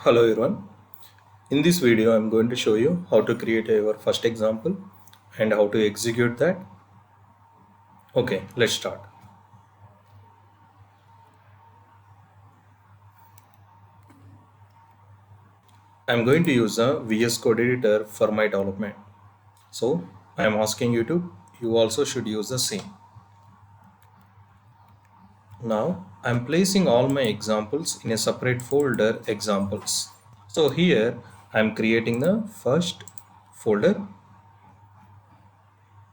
Hello everyone. In this video, I'm going to show you how to create your first example and how to execute that. Okay, let's start. I'm going to use a VS Code editor for my development. So I'm asking you also should use the same. Now I'm placing all my examples in a separate folder examples. So here I'm creating the first folder.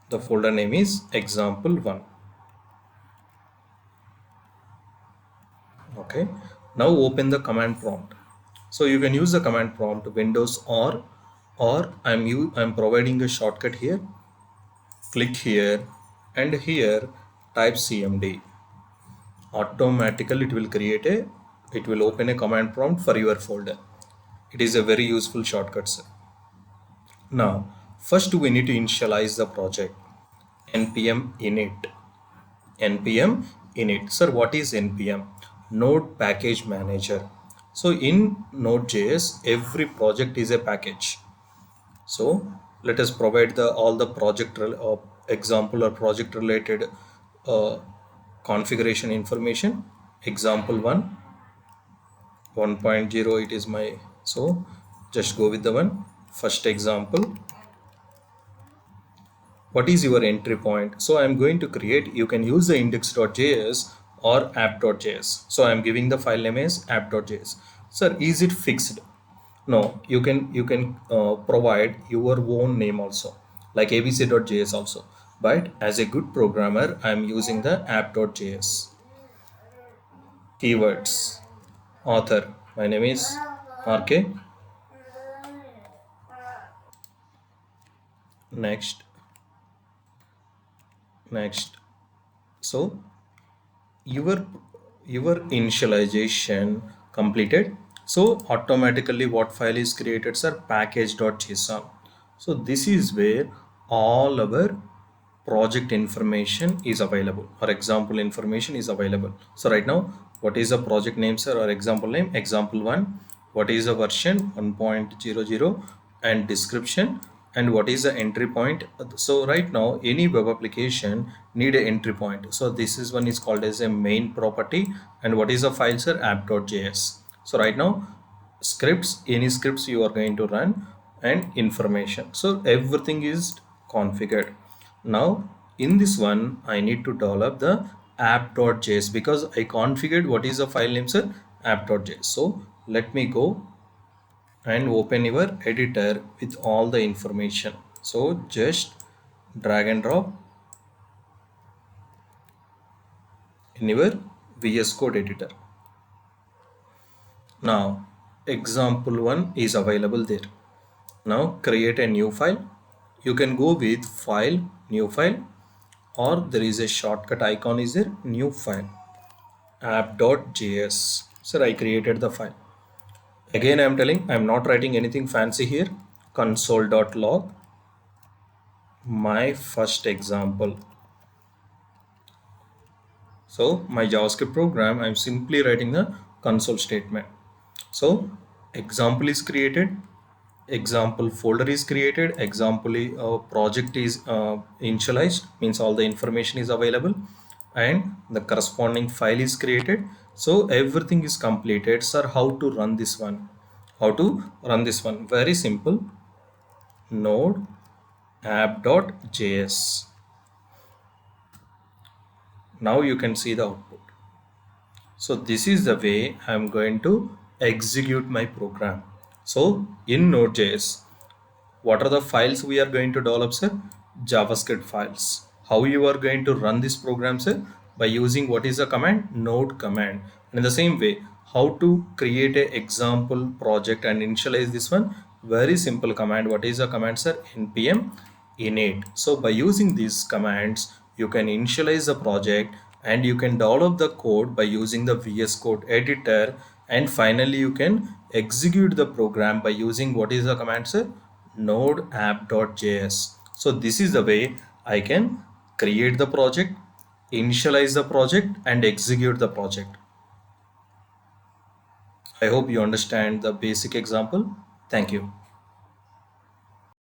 The folder name is example1. Okay, now open the command prompt. So you can use the command prompt Windows or I'm providing a shortcut here. Click here and here type cmd. Automatically it will open a command prompt for your folder. It is a very useful shortcut, sir. Now first we need to initialize the project. npm init. npm init. Sir, what is npm? Node package manager. So in node.js every project is a package. So let us provide the all the example or project related uh, configuration information. Example 1.0 it is my, so just go with the one first example. What is your entry point? So I'm going to create, you can use the index.js or app.js. So I'm giving the file name as app.js. Sir, is it fixed? No, you can provide your own name also, like abc.js also, but as a good programmer I'm using the app.js. Keywords: author, my name is RK. Next. So your your initialization completed. So automatically what file is created, sir? Package.json. So this is where all our project information is available, or example information is available. So right now, what is the project name, sir, or example name? Example1. What is the version? 1.00. And description, and what is the entry point? So right now any web application need an entry point. So this is one is called as a main property. And what is the file, sir? App.js. So right now scripts, any scripts you are going to run, and information. So everything is configured. Now in this one I need to develop the app.js because I configured what is the file name, sir? App.js. So let me go and open your editor with all the information. So just drag and drop in your VS Code editor. Now example1 is available there. Now create a new file. You can go with file, new file, or there is a shortcut icon is there, new file, app.js. Sir, I created the file. Again I am telling, I am not writing anything fancy here. Console.log my first example. So my JavaScript program, I'm simply writing the console statement. So example is created, example folder is created, example project is initialized, means all the information is available, and the corresponding file is created. So everything is completed. Sir, how to run this one? How to run this one? Very simple. Node app.js. Now you can see the output. So this is the way I'm going to execute my program. So in Node.js, what are the files we are going to develop, sir? JavaScript files. How you are going to run this program, sir? By using what is the command? Node command. And in the same way, how to create an example project and initialize this one? Very simple command. What is the command, sir? npm init. So by using these commands, you can initialize the project and you can develop the code by using the VS Code editor, and finally you can execute the program by using what is the command, sir? Node app.js. So this is the way I can create the project, initialize the project, and execute the project. I hope you understand the basic example. Thank you.